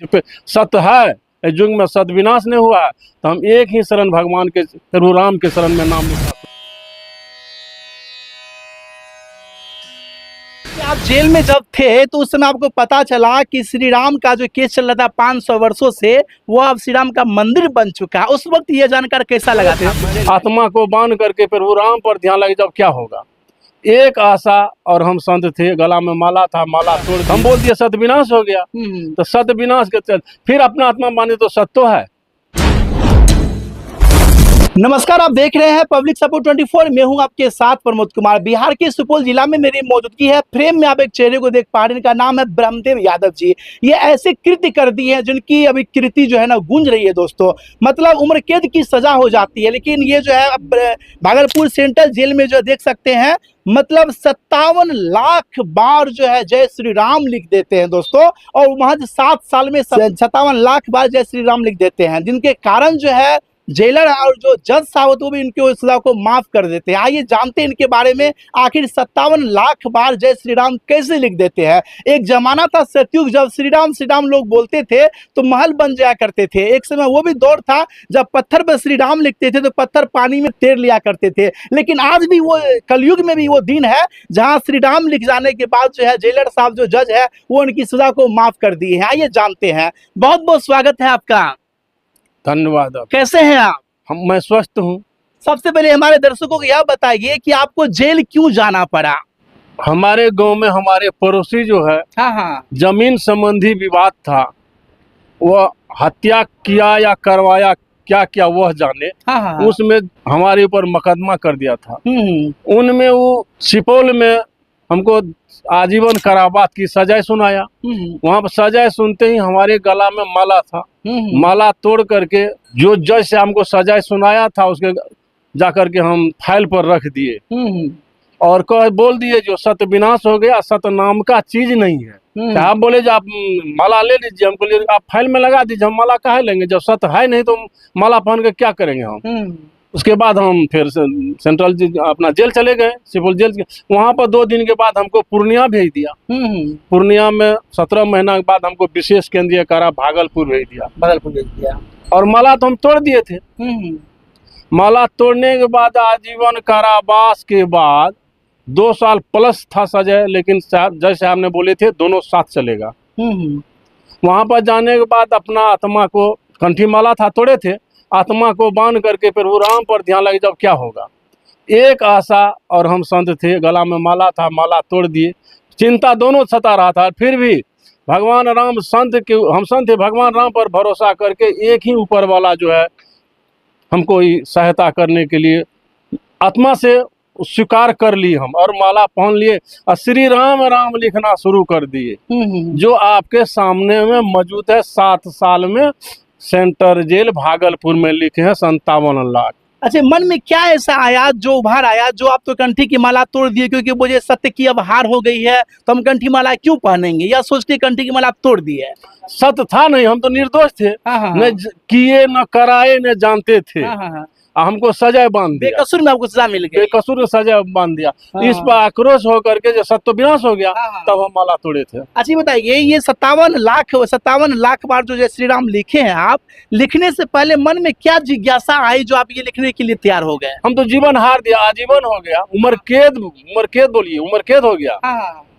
पे सत्य है, इस युग में सत विनाश नहीं हुआ है, तो हम एक ही शरण भगवान के प्रभु राम के शरण में नाम लिखा। आप जेल में जब थे तो उस समय आपको पता चला कि श्री राम का जो केस चल रहा था 500 वर्षों से, वो अब श्री राम का मंदिर बन चुका है। उस वक्त ये जानकर कैसा लगा था? आत्मा को बांध करके प्रभु राम पर ध्यान लगे, जब क्या होगा। एक आशा और हम संत थे, गला में माला था, माला तोड़ हम बोल दिए सत विनाश हो गया। तो सत विनाश के फिर अपना आत्मा बांधे तो सत्य तो है। नमस्कार, आप देख रहे हैं पब्लिक सपोर्ट 24। मैं हूं आपके साथ प्रमोद कुमार। बिहार के सुपौल जिला में मेरी मौजूदगी है। फ्रेम में आप एक चेहरे को देख पा रहे हैं, इनका नाम है ब्रह्मदेव यादव जी। ये ऐसे कृत्य कर दी है जिनकी अभी कृति जो है ना गूंज रही है दोस्तों। मतलब उम्र कैद की सजा हो जाती है, लेकिन ये जो है अब भागलपुर सेंट्रल जेल में जो देख सकते हैं, मतलब 57 लाख बार जो है जय श्री राम लिख देते हैं दोस्तों। और महज 7 साल में 57 लाख बार जय श्री राम लिख देते हैं, जिनके कारण जो है जेलर और जो जज साहब वो भी इनके सजा को माफ कर देते हैं। आइए जानते हैं इनके बारे में, आखिर 57 लाख बार जय श्री राम कैसे लिख देते हैं। एक जमाना था सतयुग, जब श्री राम लोग बोलते थे तो महल बन जाया करते थे। एक समय वो भी दौर था जब पत्थर पर श्री राम लिखते थे तो पत्थर पानी में तैर लिया करते थे। लेकिन आज भी वो कलयुग में भी वो दिन है जहाँ श्री राम लिख जाने के बाद जो है जेलर साहब जो जज है वो उनकी सजा को माफ कर दिए हैं। आइए जानते हैं। बहुत बहुत स्वागत है आपका। धन्यवाद। कैसे हैं आप? मैं स्वस्थ हूँ। सबसे पहले हमारे दर्शकों को यह बताइए कि आपको जेल क्यों जाना पड़ा? हमारे गांव में हमारे पड़ोसी जो है, हाँ, जमीन संबंधी विवाद था। वह हत्या किया या करवाया, क्या क्या वह जाने। हाँ। उसमें हमारे ऊपर मुकदमा कर दिया था। उनमें वो सुपौल में हमको आजीवन कारावास की सजाए सुनाया। वहाँ पर सजाए सुनते ही हमारे गला में माला था, माला तोड़ करके जो जज से हमको सजाए सुनाया था उसके जाकर के हम फाइल पर रख दिए और कह बोल दिए जो सत्य विनाश हो गया, सत्य नाम का चीज नहीं है। आप बोले जो आप माला ले लीजिए, हमको ले आप फाइल में लगा दीजिए, हम माला काहे लेंगे जब सत्य है नहीं तो माला पहन के क्या करेंगे हम। उसके बाद हम फिर सेंट्रल अपना जेल चले गए, सुपौल जेल। वहाँ पर 2 दिन के बाद हमको पूर्णिया भेज दिया। पूर्णिया में 17 महीना के बाद हमको विशेष केंद्रीय कारा भागलपुर भेज दिया। और माला तो हम तोड़ दिए थे। माला तोड़ने के बाद आजीवन कारावास के बाद 2 साल प्लस था सजा, लेकिन जज साहब ने बोले थे दोनों साथ चलेगा। वहाँ पर जाने के बाद अपना आत्मा को, कंठी माला था तोड़े थे, आत्मा को बांध करके प्रभु राम पर ध्यान लगे, जब क्या होगा। एक आशा और हम संत थे, गला में माला था, माला तोड़ दिए। चिंता दोनों सता रहा था, फिर भी भगवान राम संत के हम संत थे, भगवान राम पर भरोसा करके एक ही ऊपर वाला जो है हमको सहायता करने के लिए आत्मा से स्वीकार कर ली हम, और माला पहन लिए और श्री राम राम लिखना शुरू कर दिए, जो आपके सामने में मौजूद है। 7 साल में सेंट्रल जेल भागलपुर में लिखे हैं 57 लाख। अच्छा, मन में क्या ऐसा आया जो उभार आया, जो आप तो कंठी की माला तोड़ दिए क्योंकि मुझे सत्य की अब हार हो गई है तो हम कंठी माला क्यों पहनेंगे, या सोच के कंठी की माला आप तोड़ दिए? सत्य था नहीं, हम तो निर्दोष थे। न किए न कराए न जानते थे। हमको सजा बांध दिया, बेकसूर में आपको सजा मिल गई। बेकसूर में सजा बांध दिया। इस पर आक्रोश होकर के जब सत्य विनाश हो गया तब हम माला तोड़े थे। अच्छा बताइए, ये 57 लाख बार जो जय श्री राम लिखे हैं, आप लिखने से पहले मन में क्या जिज्ञासा आई जो आप ये लिखने के लिए तैयार हो गए? हम तो जीवन हार दिया, आजीवन हो गया। उम्र कैद बोलिए, उम्र कैद हो गया।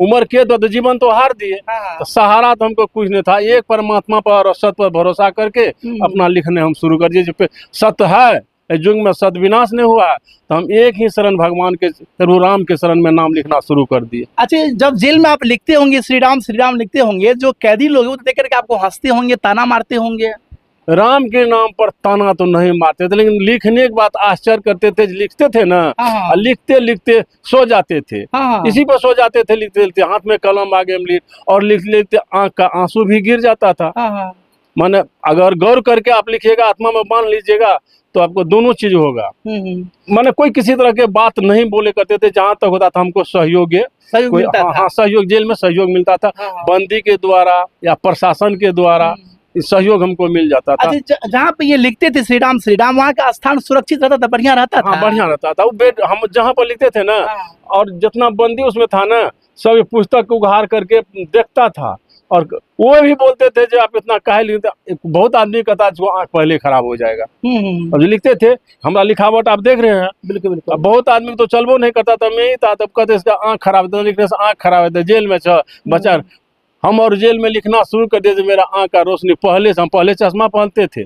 उम्र कैद तो जीवन तो हार दिए। तो सहारा तो हमको कुछ नहीं था, एक परमात्मा पर और सत्य पर भरोसा करके अपना लिखने हम शुरू कर दिए। सत्य है, युग में सत विनाश नहीं हुआ है, तो हम एक ही शरण भगवान के प्रभु राम के शरण में नाम लिखना शुरू कर दिए। अच्छा, जब जेल में आप लिखते होंगे श्री राम लिखते होंगे, जो कैदी लोग वो देख करके आपको हंसते होंगे, ताना मारते होंगे? राम के नाम पर ताना तो नहीं मारते थे, लेकिन लिखने के बाद आश्चर्य करते थे। लिखते थे ना, लिखते लिखते सो जाते थे। इसी पर सो जाते थे, लिखते लिखते हाथ में कलम आगे में और लिखते लिखते आंख का आंसू भी गिर जाता था। माने अगर गौर करके आप लिखिएगा, आत्मा में बांध लीजिएगा तो आपको दोनों चीज होगा। माने कोई किसी तरह के बात नहीं बोले करते थे। जहाँ तक होता था हमको सहयोग सहयोग जेल में सहयोग मिलता था। बंदी के द्वारा या प्रशासन के द्वारा सहयोग हमको मिल जाता था। जहाँ पे ये लिखते थे श्री राम वहाँ का स्थान सुरक्षित रहता था, बढ़िया रहता था? बढ़िया रहता था। वो बेड हम जहाँ पर लिखते थे ना, और जितना बंदी उसमें था ना, सब पुस्तक को उघाड़ करके देखता था और वो भी बोलते थे जो आप इतना काहे लिखते, बहुत आदमी कहता है आँख पहले खराब हो जाएगा। और जो लिखते थे हमारा लिखावट आप देख रहे हैं, बिल्कुल बिल्कुल। अब बहुत आदमी तो चलबो नहीं करता था, मैं ही था, तब कहते इसका आँख खराब है, लिखने से आँख खराब है, तो जेल में छ बचा। हम और जेल में लिखना शुरू कर दिए, मेरा आँख का रोशनी पहले से, हम पहले चश्मा पहनते थे,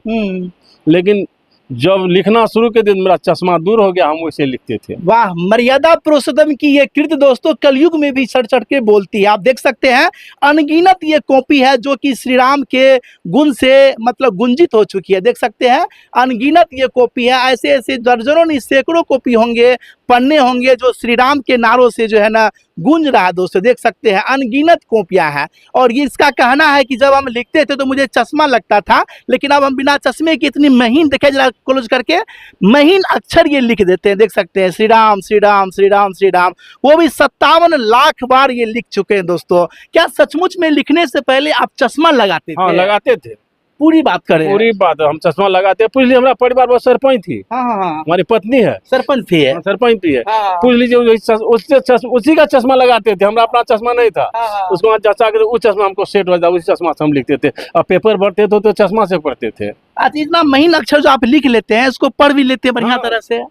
लेकिन जब लिखना शुरू कर दिया मेरा चश्मा दूर हो गया, हम वैसे लिखते थे। वाह, मर्यादा पुरुषोत्तम की ये कृति दोस्तों कलयुग में भी चढ़ चढ़ के बोलती है। आप देख सकते हैं अनगिनत ये कॉपी है जो कि श्री राम के गुण से मतलब गुंजित हो चुकी है। देख सकते हैं अनगिनत ये कॉपी है, ऐसे ऐसे दर्जनों नहीं सैकड़ों कॉपी होंगे, पन्ने होंगे जो श्री राम के नारों से जो है ना गूंज रहा है। दोस्तों देख सकते हैं अनगिनत कॉपियां हैं। और ये इसका कहना है कि जब हम लिखते थे तो मुझे चश्मा लगता था, लेकिन अब हम बिना चश्मे की इतनी महीन, देखे जरा क्लोज करके, महीन अक्षर ये लिख देते हैं। देख सकते हैं श्री राम श्री राम श्री राम श्री राम, वो भी 57 लाख बार ये लिख चुके हैं। दोस्तों क्या सचमुच में लिखने से पहले आप चश्मा लगाते थे? हाँ लगाते थे, पूरी बात करें, पूरी बात हम चश्मा लगाते हैं। पूछ लीजिए हमारा परिवार बहुत सरपंच थी, हाँ हाँ हाँ, हमारी पत्नी है सरपंच थी है, सरपंच भी है, हाँ, पूछ लीजिए उसी का चश्मा लगाते थे, हमारा अपना चश्मा नहीं था। हाँ, उसको वहाँ जचा के उस चश्मा हमको सेट हो जाता, उसी चश्मा से हम लिखते थे। अब पेपर भरते थे तो चश्मा से पढ़ते थे। अच्छा इतना महीन अक्षर जो आप लिख लेते हैं इसको पढ़ भी लेते हैं बढ़िया हाँ। तरह से?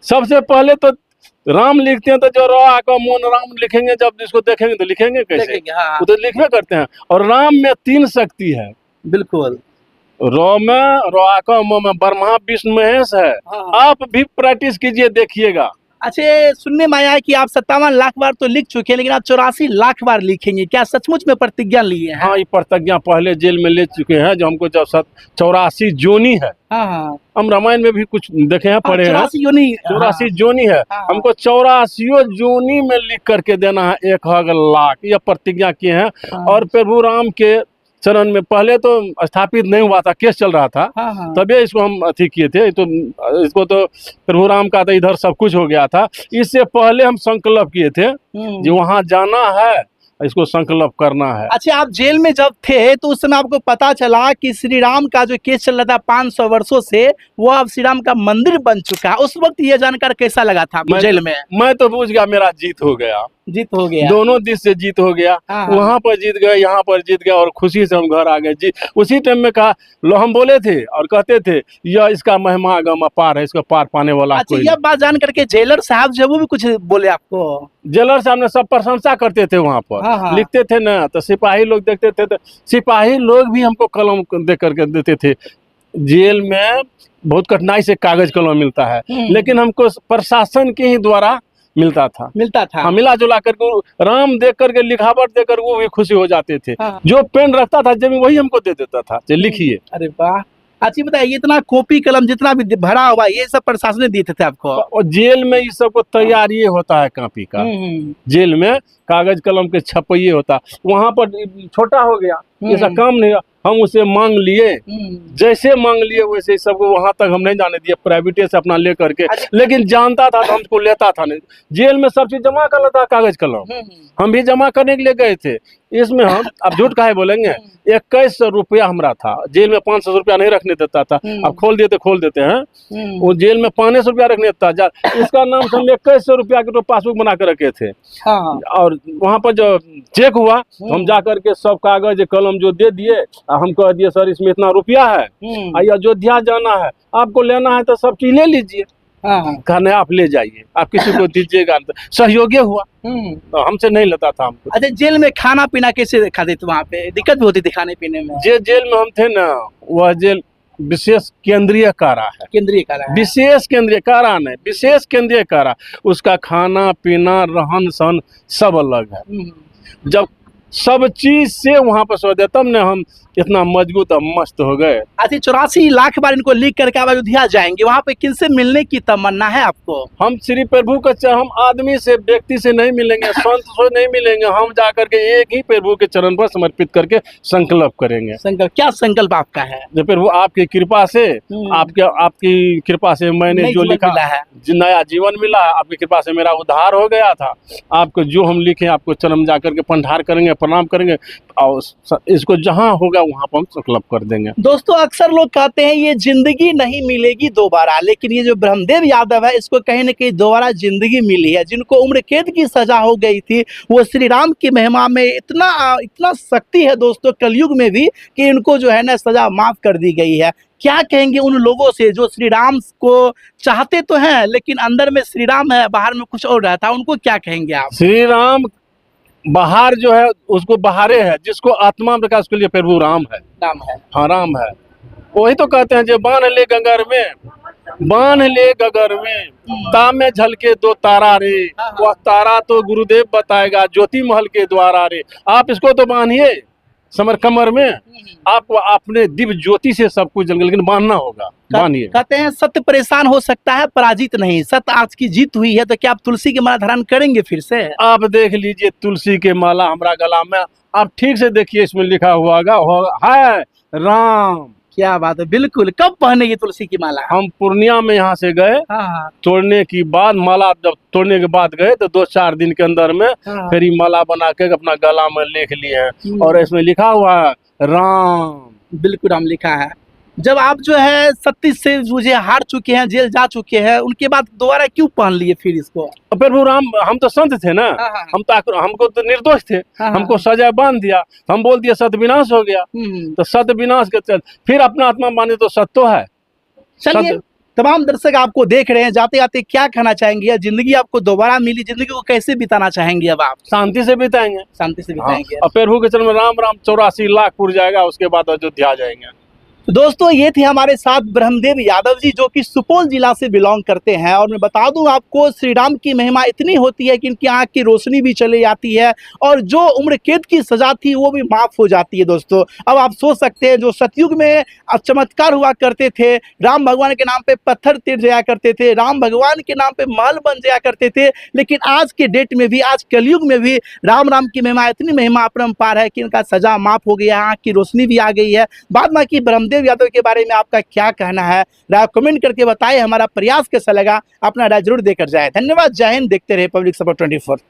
सबसे पहले तो राम लिखते हैं तो जो रा का मोन राम लिखेंगे, जब जिसको देखेंगे तो लिखेंगे कैसे? देखेंगे, हाँ, वो तो लिखबे करते हैं। और राम में 3 शक्ति है, बिल्कुल, रो में, रो का मो में ब्रह्मा विष्णु महेश है। हाँ। आप भी प्रैक्टिस कीजिए, देखिएगा। अच्छा सुनने में आया है कि आप 57 लाख बार तो लिख चुके हैं, लेकिन आप 84 लाख बार लिखेंगे, क्या सचमुच में प्रतिज्ञा लिए हैं? हाँ, ये प्रतिज्ञा पहले जेल में ले चुके हैं, जो हमको जब 84 जोनी है। हाँ हाँ, हम रामायण में भी कुछ देखे हैं, पढ़े हैं। 84 योनि, 84 जोनी है, हाँ। हमको 84 जोनी में लिख करके देना है 1 लाख, यह प्रतिज्ञा किए हैं। हाँ। और प्रभु राम के चरण में पहले तो स्थापित नहीं हुआ था, केस चल रहा था, हाँ हाँ, तभी इसको हम अथी किए थे। तो इसको तो प्रभु राम का तो इधर सब कुछ हो गया था। इससे पहले हम संकल्प किए थे जो वहां जाना है, इसको संकल्प करना है। अच्छा आप जेल में जब थे तो उस समय आपको पता चला कि श्री राम का जो केस चल रहा था 500 वर्षों से, वो अब श्री राम का मंदिर बन चुका है। उस वक्त ये जानकर कैसा लगा था आपको जेल में? मैं तो बुझ गया मेरा जीत हो गया, जीत हो गया, दोनों दिश से जीत हो गया। हाँ। वहां पर जीत गए, यहाँ पर जीत गए, और खुशी से हम घर आ गए। उसी टाइम में कहा लो, हम बोले थे और कहते थे यह इसका महिमा अगम अपार है, इसको पार पाने वाला अच्छा कोई यह बात जान करके जेलर साहब जो वो भी कुछ बोले आपको? जेलर साहब ने सब प्रशंसा करते थे वहां पर। हाँ, हाँ। लिखते थे ना, तो सिपाही लोग देखते थे, तो सिपाही लोग भी हमको कलम दे करके देते थे। जेल में बहुत कठिनाई से कागज कलम मिलता है, लेकिन हमको प्रशासन के ही द्वारा मिलता था। हाँ, मिला जुला करके राम देख करके, लिखावट देख कर वो भी खुशी हो जाते थे। हाँ। जो पेन रखता था जब वही हमको दे देता था, लिखिए। अरे वाह, अच्छी बताइए, इतना कॉपी कलम जितना भी भरा हुआ ये सब प्रशासन ने देते थे आपको? और जेल में इस सब को तैयार ये होता है कॉपी का, जेल में कागज कलम के छपइए होता। वहां पर छोटा हो गया, ऐसा काम नहीं, हम उसे मांग लिए, जैसे मांग लिए वैसे सबको, वहां तक हम नहीं जाने दिए, प्राइवेटे से अपना ले करके। लेकिन जानता था तो हमको लेता था नहीं। जेल में सब चीज जमा कर लेता, कागज कलम हम भी जमा करने के लिए गए थे। इसमें हम अब झूठ काहे बोलेंगे, 2100 रुपया हमारा था। जेल में 500 रुपया नहीं रखने देता था, अब खोल देते हैं। वो जेल में 500 रुपया रखने देता था, इसका नाम से हम 2100 रुपया के तो पासबुक बना कर रखे थे। हाँ। और वहां पर जो चेक हुआ तो हम जा करके सब कागज कलम जो दे दिए, हम कह दिए सर इसमें इतना रुपया है, अयोध्या जाना है, आपको लेना है तो सब चीज ले लीजिए। कहने आप ले जाइए, आप किसी को दीजिएगा। सहयोगी हुआ, तो हमसे नहीं लेता था हमको। अच्छा जेल में खाना पीना कैसे खाते थे? वहाँ पे दिक्कत भी होती थी खाने पीने में? जेल में हम थे ना, वह जेल विशेष केंद्रीय कारा है। केंद्रीय कारा है? विशेष केंद्रीय कारा नहीं, विशेष केंद्रीय कारा। उसका खाना पीना रहन सहन सब अलग है। जब सब चीज से वहां पर सोच, तब ने हम इतना मजबूत और मस्त हो गए। अच्छा 84 लाख बार इनको लिख करके आप अयोध्या जाएंगे, वहाँ पे किनसे मिलने की तमन्ना है आपको? हम श्री प्रभु का, हम आदमी से, व्यक्ति से नहीं मिलेंगे, संत से नहीं मिलेंगे, हम जा करके एक ही प्रभु के चरण पर समर्पित करके संकल्प करेंगे। संकल्प? क्या संकल्प आपका है? जो प्रभु आपकी कृपा से, आपकी कृपा से मैंने जो लिखा है, नया जीवन मिला, आपकी कृपा से मेरा उद्धार हो गया था। आपको जो हम लिखे, आपको चरण जा करके पंडार करेंगे, प्रणाम करेंगे और इसको जहाँ होगा वहाँ पर हम संकल्प कर देंगे। दोस्तों अक्सर लोग कहते हैं ये जिंदगी नहीं मिलेगी दोबारा, लेकिन ये जो ब्रह्मदेव यादव है इसको कहीं ना कहीं दोबारा जिंदगी मिली है। जिनको उम्र कैद की सजा हो गई थी वो श्री राम की महिमा में इतना शक्ति है दोस्तों कलयुग में भी कि इनको जो है ना सजा माफ कर दी गई है। क्या कहेंगे उन लोगों से जो श्री राम को चाहते तो हैं लेकिन अंदर में श्री राम है बाहर में कुछ और रहता है, उनको क्या कहेंगे आप? श्री राम बाहर जो है उसको बाहरे है, जिसको आत्मा में रखा उसके लिए प्रभु राम है। राम है, हाँ राम है। वही तो कहते हैं जो बांध ले गगर में, बांध ले गगर में, ताम में झलके दो तारा रे, वह तारा तो गुरुदेव बताएगा ज्योति महल के द्वारा रे। आप इसको तो बांधिए समर कमर में, आपको अपने दिव्य ज्योति से सब कुछ जल, लेकिन बांधना होगा। बांधिए। कहते हैं सत्य परेशान हो सकता है पराजित नहीं, सत्य आज की जीत हुई है, तो क्या आप तुलसी की माला धारण करेंगे फिर से? आप देख लीजिए तुलसी के माला हमारा गला में, आप ठीक से देखिए इसमें लिखा हुआ है राम। क्या बात है, बिल्कुल। कब पहनेगी तुलसी की माला? हम पूर्णिया में यहाँ से गए, हाँ। तोड़ने की बाद माला जब तोड़ने के बाद गए तो 2-4 दिन के अंदर में हाँ। फिर ये माला बना के अपना गला में लिख लिए हैं और इसमें लिखा हुआ है राम। बिल्कुल राम लिखा है। जब आप जो है 37 से मुझे हार चुके हैं, जेल जा चुके हैं, उनके बाद दोबारा क्यों पहन लिए फिर इसको? प्रभु राम, हम तो संत थे ना। हाँ। हमको तो निर्दोष थे। हाँ। हमको सजा बांध दिया, हम बोल दिया सत विनाश हो गया। तो सत विनाश के फिर अपना आत्मा माने तो सत्य तो है। चलिए, तमाम दर्शक आपको देख रहे हैं, जाते जाते क्या कहना चाहेंगे? जिंदगी आपको दोबारा मिली, जिंदगी को कैसे बिताना चाहेंगे? अब आप शांति से बिताएंगे। शांति से बिताएंगे। और प्रभु के चरण में राम राम 84 लाख पुर जाएगा, उसके बाद अयोध्या जाएंगे। तो दोस्तों ये थे हमारे साथ ब्रह्मदेव यादव जी जो कि सुपौल जिला से बिलोंग करते हैं। और मैं बता दूं आपको श्री राम की महिमा इतनी होती है कि इनकी आंख की रोशनी भी चली जाती है और जो उम्र कैद की सजा थी वो भी माफ हो जाती है। दोस्तों अब आप सोच सकते हैं जो सतयुग में चमत्कार हुआ करते थे, राम भगवान के नाम पे पत्थर तिर जाया करते थे, राम भगवान के नाम पे महल बन जाया करते थे, लेकिन आज के डेट में भी, आज कलयुग में भी राम की महिमा इतनी महिमा अपरंपार है कि इनका सजा माफ हो गया, आंख की रोशनी भी आ गई है। बाद बाकी ब्रह्मदेव यादव के बारे में आपका क्या कहना है, राय कमेंट करके बताएं। हमारा प्रयास कैसा लगा, अपना राय जरूर देकर जाए। धन्यवाद, जय हिंद। देखते रहे पब्लिक सपोर्ट 24।